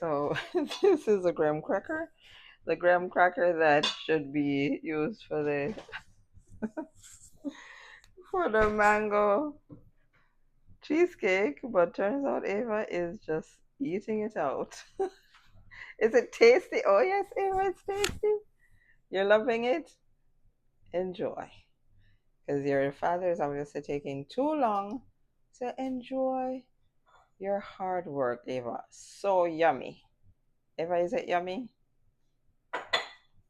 So this is a graham cracker. The graham cracker that should be used for the mango cheesecake, but turns out Ava is just eating it out. Is it tasty? Oh yes, Ava, it's tasty. You're loving it? Enjoy. Because your father is obviously taking too long. So enjoy your hard work, Ava. So yummy. Ava, is it yummy?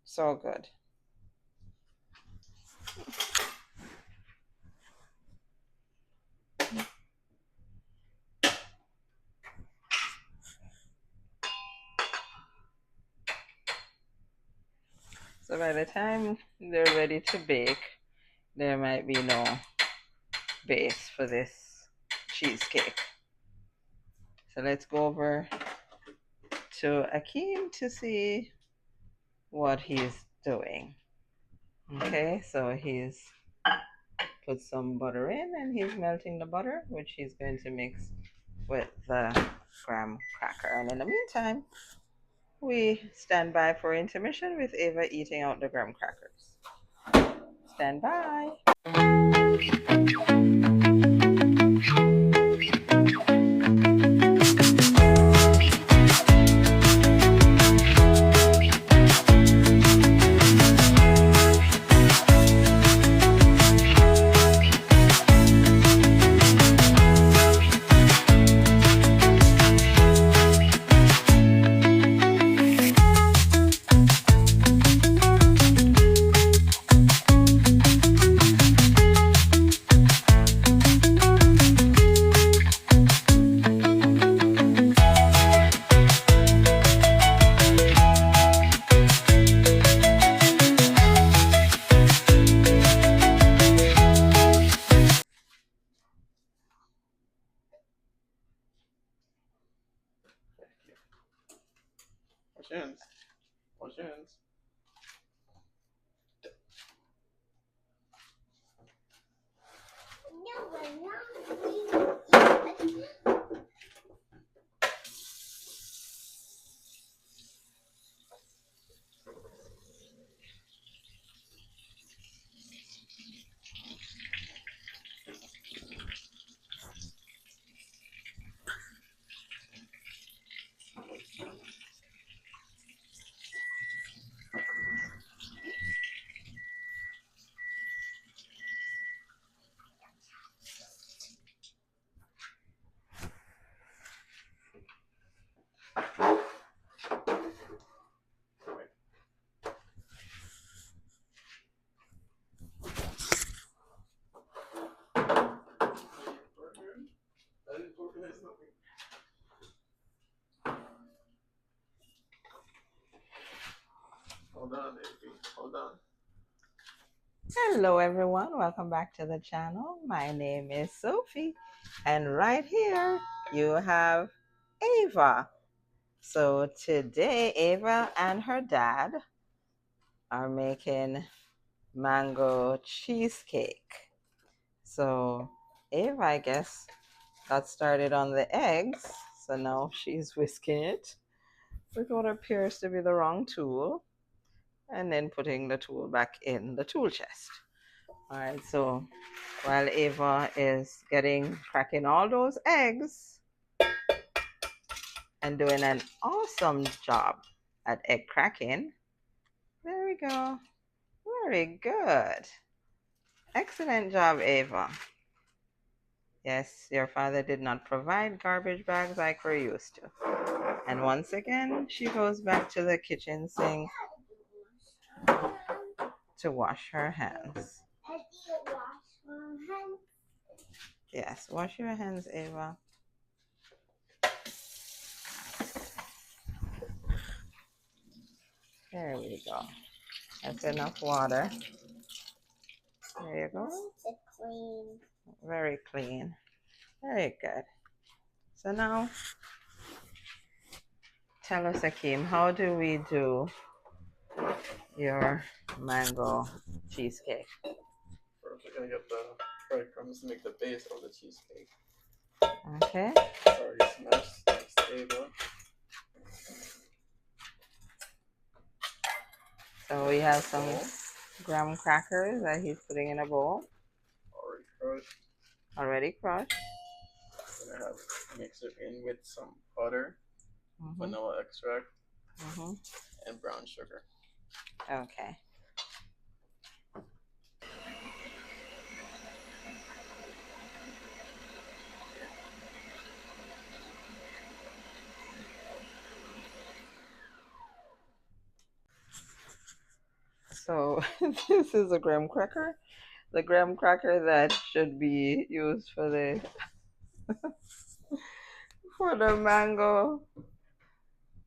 So good. So by the time they're ready to bake, there might be no base for this cheesecake. So let's go over to Akeem to see what he's doing. Okay, so he's put some butter in and he's melting the butter, which he's going to mix with the graham cracker. And in the meantime, we stand by for intermission with Ava eating out the graham crackers. Stand by. Wash your hands. Wash your hands. Hold on, baby. Hold on. Hello, everyone. Welcome back to the channel. My name is Sophie, and right here you have Ava. So today, Ava and her dad are making mango cheesecake. So Ava, I guess, got started on the eggs. So now she's whisking it with what appears to be the wrong tool and then putting the tool back in the tool chest. All right, so while Ava is cracking all those eggs and doing an awesome job at egg cracking. There we go. Very good. Excellent job, Ava. Yes, your father did not provide garbage bags like we're used to. And once again, she goes back to the kitchen sink to wash her hands. Yes, wash your hands, Ava. There we go. That's enough water. There you go. Clean. Very clean. Very good. So now, tell us, Akeem, how do we do your mango cheesecake? First, we're gonna get the breadcrumbs to make the base of the cheesecake. Okay. Sorry, smashed. Thanks, Ava. we have some bowl. graham crackers that he's putting in a bowl, Already crushed. already crushed. Then I have mix it in with some butter, vanilla extract, and brown sugar. Okay. So this is a graham cracker. The graham cracker that should be used for the mango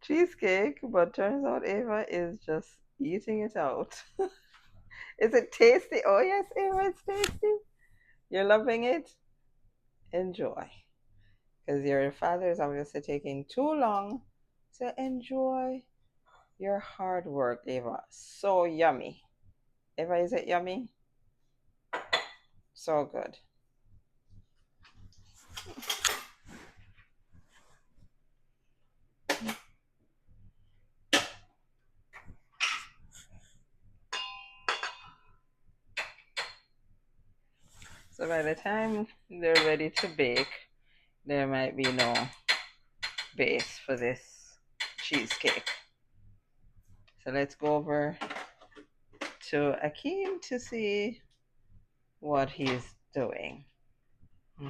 cheesecake, but turns out Ava is just eating it out. Is it tasty? Oh yes, Ava, it's tasty. You're loving it? Enjoy. Because your father is obviously taking too long. So enjoy your hard work, Ava. So yummy. Ava, is it yummy? So good. So by the time they're ready to bake, there might be no base for this cheesecake. So let's go over to Akeem to see what he's doing.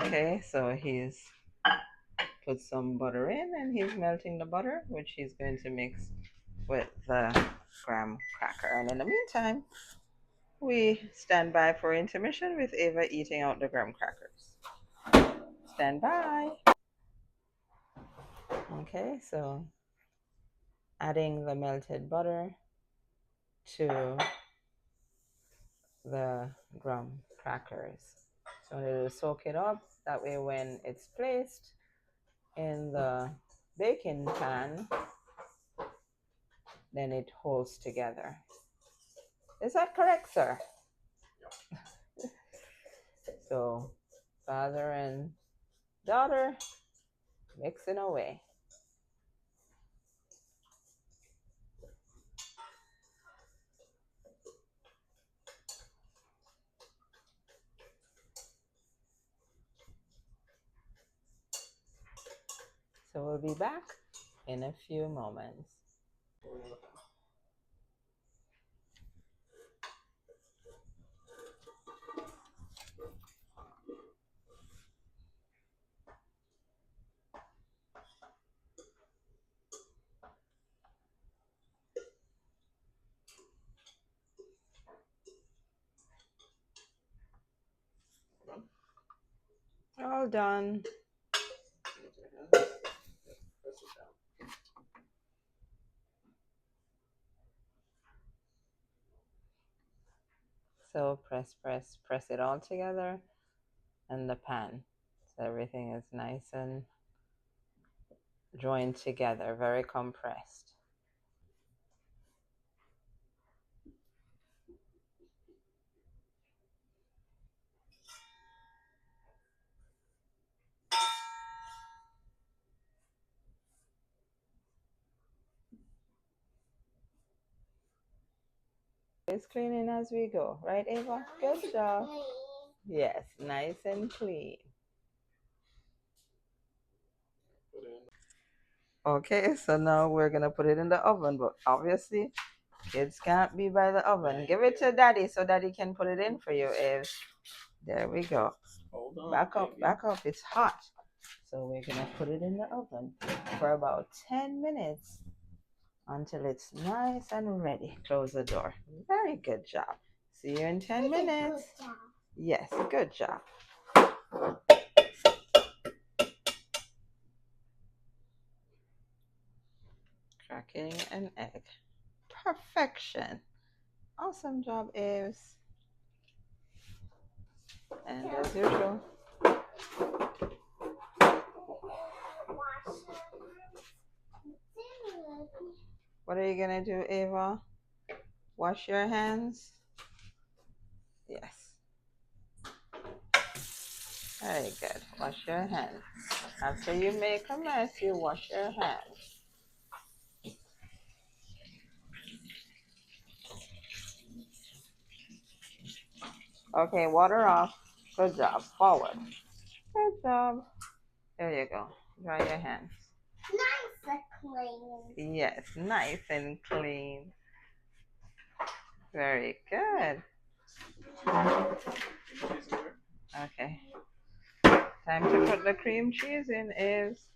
Okay, so he's put some butter in and he's melting the butter, which he's going to mix with the graham cracker. And in the meantime, we stand by for intermission with Ava eating out the graham crackers. Stand by. Okay, so adding the melted butter to the graham crackers. So it'll soak it up. That way, when it's placed in the baking pan, then it holds together. Is that correct, sir? So, father and daughter mixing away. So, we'll be back in a few moments. All done. So press it all together in the pan. So everything is nice and joined together, very compressed. It's cleaning as we go, right, Ava? Good job. Yes, nice and clean. Okay, so now we're gonna put it in the oven, but obviously kids can't be by the oven. Give it to daddy so daddy can put it in for you, Eve. There we go. Hold on, Back up, baby. back up. It's hot. So we're gonna put it in the oven for about 10 minutes until it's nice and ready. Close the door. Very good job. See you in 10 minutes. Yes, good job. Cracking an egg. Perfection. Awesome job, Aves. And as usual, what are you gonna do, Ava? Wash your hands? Yes. Very good. Wash your hands. After you make a mess, you wash your hands. Okay, water off. Good job. Forward. Good job. There you go. Dry your hands. Nice and clean. Yes, nice and clean. Very good. Okay. Time to put the cream cheese in is.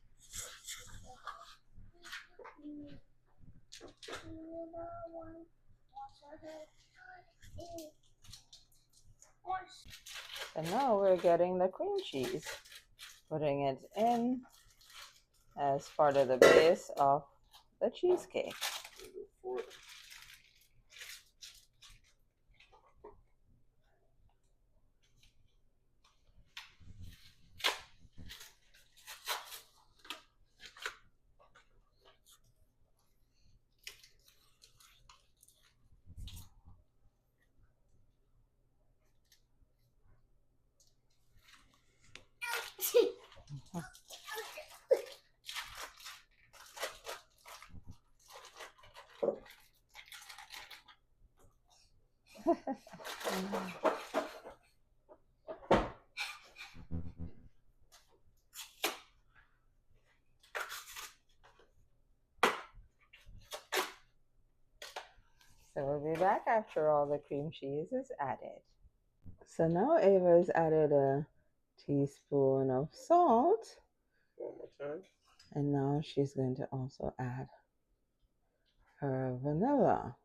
And now we're getting the cream cheese. Putting it in as part of the base of the cheesecake. So we'll be back after all the cream cheese is added. So now Ava's added a teaspoon of salt. One more time. And now she's going to also add her vanilla.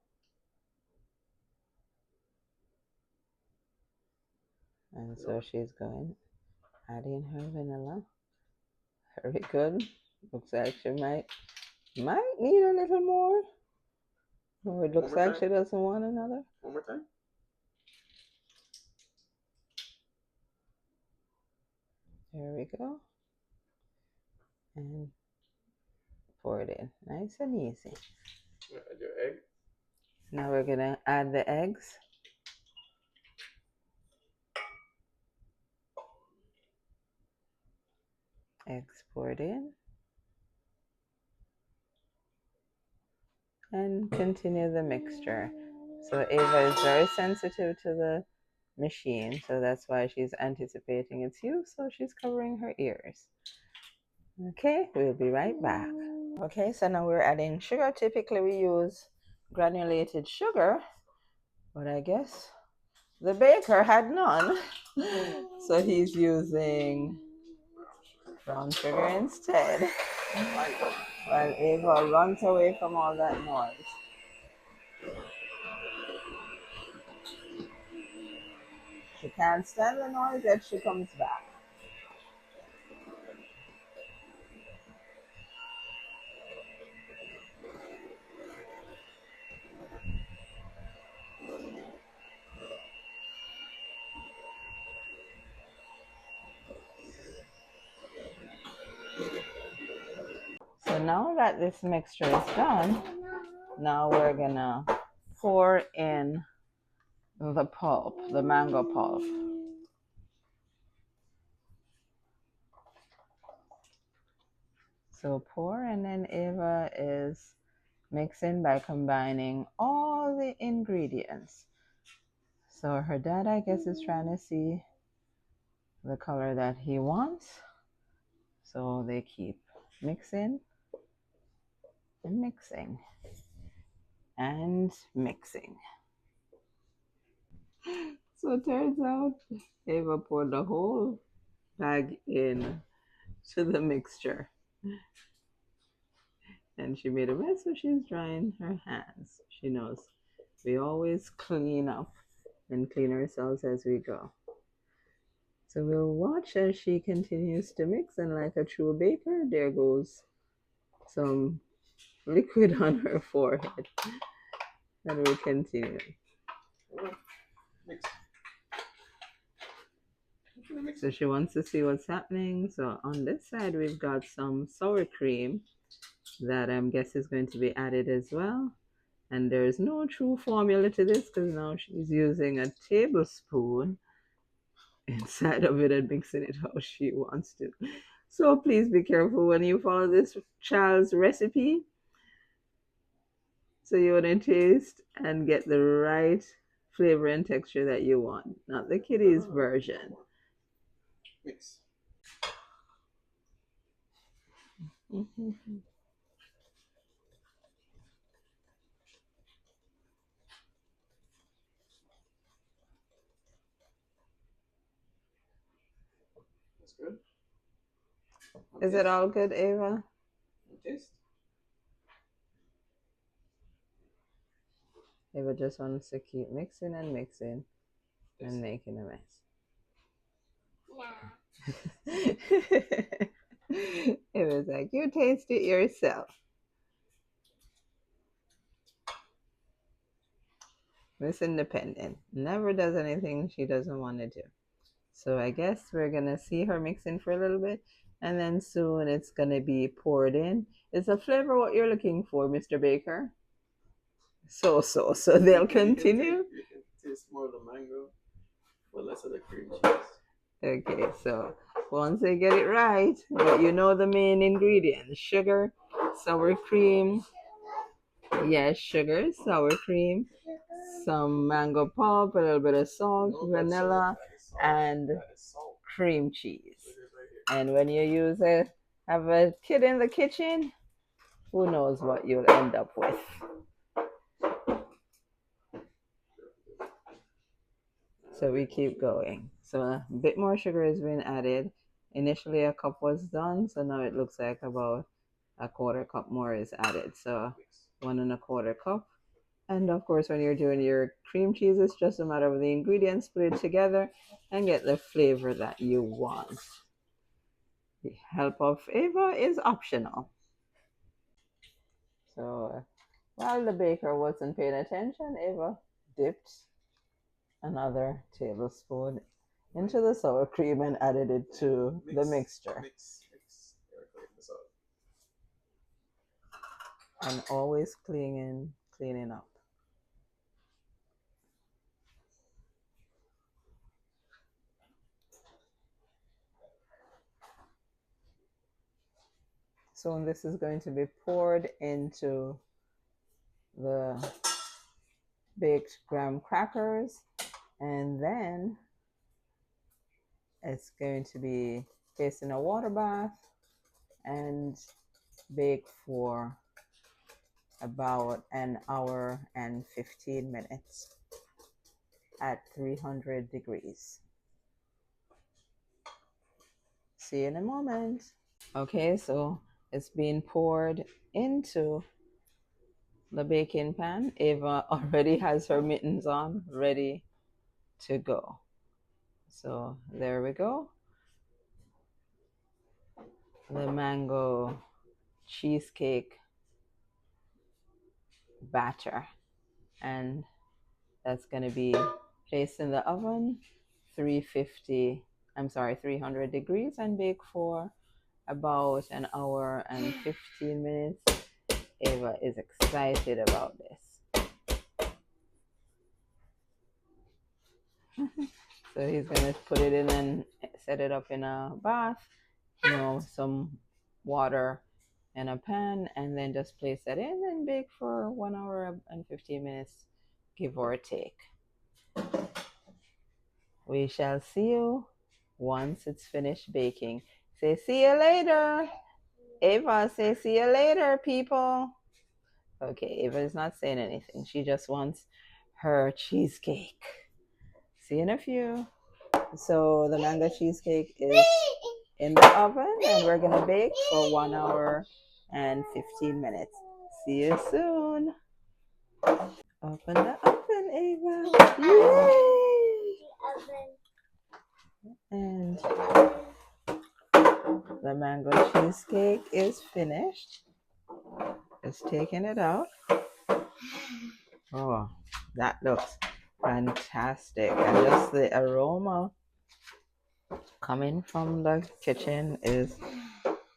And so she's going, adding her vanilla. Very good. Looks like she might need a little more. Oh, it looks like she doesn't want another. One more time. There we go. And pour it in. Nice and easy. Add your egg. Now we're going to add the eggs. Eggs poured in. And continue the mixture. So Ava is very sensitive to the machine, so that's why she's anticipating its use, so she's covering her ears. Okay, we'll be right back. Okay, so now we're adding sugar. Typically we use granulated sugar, but I guess the baker had none, so he's using brown sugar instead, while Ava runs away from all that noise. She can't stand the noise, yet she comes back. So now that this mixture is done, now we're gonna pour in the pulp, the mango pulp. So pour, and then Ava is mixing by combining all the ingredients. So her dad, I guess, is trying to see the color that he wants. So they keep mixing and mixing and mixing. So it turns out Ava poured the whole bag in to the mixture. And she made a mess, so she's drying her hands. She knows we always clean up and clean ourselves as we go. So we'll watch as she continues to mix, and like a true baker, there goes some liquid on her forehead. And we continue. So she wants to see what's happening. So on this side, we've got some sour cream that I guess is going to be added as well. And there's no true formula to this because now she's using a tablespoon inside of it and mixing it how she wants to. So please be careful when you follow this child's recipe. So you want to taste and get the right flavor and texture that you want, not the kiddies version. Mix. Mm-hmm. That's good. Is it all good, Ava? Taste. Ava just wants to keep mixing and mixing and making a mess. It was like, you taste it yourself. Miss Independent never does anything she doesn't want to do. So I guess we're gonna see her mixing for a little bit, and then soon it's gonna be poured in. Is the flavor what you're looking for, Mr. Baker? So they'll continue. You can taste more of the mango, but less of the cream cheese. Okay, so once they get it right, but you know the main ingredients: sugar, sour cream. Yes, sugar, sour cream, some mango pulp, a little bit of salt, vanilla, and cream cheese. And when you have a kid in the kitchen, who knows what you'll end up with. So we keep going. So a bit more sugar has been added. Initially a cup was done, so now it looks like about a quarter cup more is added. So 1.25 cup. And of course, when you're doing your cream cheese, it's just a matter of the ingredients, put it together and get the flavor that you want. The help of Ava is optional. So while the baker wasn't paying attention, Ava dipped another tablespoon into the sour cream and added it to the mixture. Mix. And always cleaning up. So this is going to be poured into the baked graham crackers, and then it's going to be placed in a water bath and baked for about an hour and 15 minutes at 300 degrees. See you in a moment. Okay, so it's being poured into the baking pan. Ava already has her mittens on, ready to go. So there we go. The mango cheesecake batter. And that's going to be placed in the oven 300 degrees, and bake for about an hour and 15 minutes. Ava is excited about this. So he's going to put it in and set it up in a bath, some water in a pan, and then just place that in and bake for 1 hour and 15 minutes, give or take. We shall see you once it's finished baking. Say see you later. Ava, say see you later, people. Okay, Ava is not saying anything. She just wants her cheesecake. See you in a few. So the mango cheesecake is in the oven, and we're gonna bake for 1 hour and 15 minutes. See you soon. Open the oven, Ava. Yay! And the mango cheesecake is finished. Just taking it out. Oh, that looks fantastic. And just the aroma coming from the kitchen is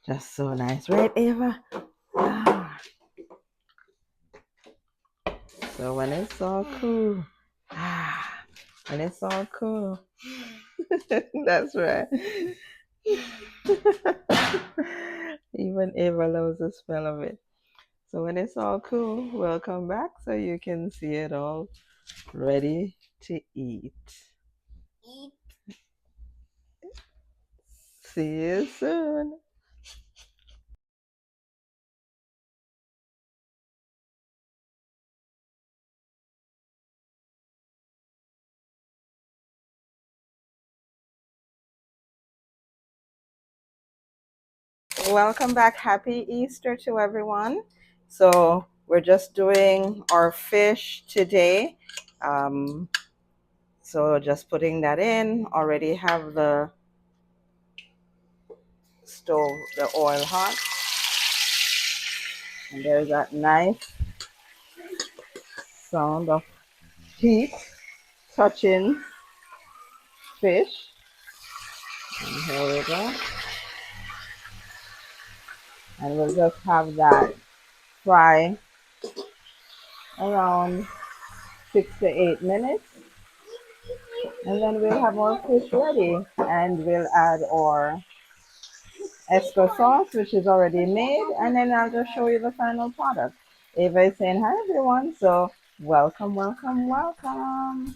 just so nice. Right, Ava? Ah. So when it's all cool. When it's all cool. That's right. Even Ava loves the smell of it. So when it's all cool, we'll come back so you can see it all ready to eat. Eat. See you soon. Welcome back. Happy Easter to everyone. So we're just doing our fish today. Um, so just putting that in. Already have the stove, the oil hot. And there's that nice sound of heat touching fish. And here we go. And we'll just have that fry around 6 to 8 minutes. And then we'll have our fish ready. And we'll add our esco sauce, which is already made. And then I'll just show you the final product. Ava is saying hi everyone. So welcome, welcome, welcome.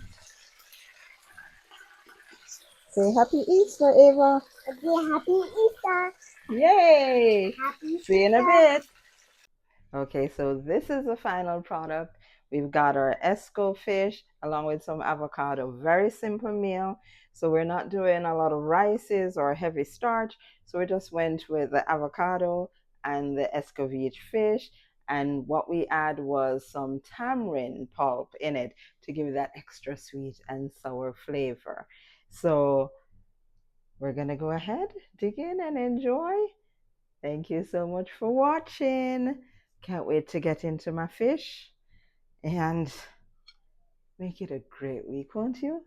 Say happy Easter, Ava. Okay, happy Easter. Yay! Happy See you in a Easter. bit. Okay, so this is the final product. We've got our esco fish along with some avocado. Very simple meal. So we're not doing a lot of rices or heavy starch. So we just went with the avocado and the escovitch fish. And what we add was some tamarind pulp in it to give it that extra sweet and sour flavor. So we're going to go ahead, dig in, and enjoy. Thank you so much for watching. Can't wait to get into my fish and make it a great week, won't you?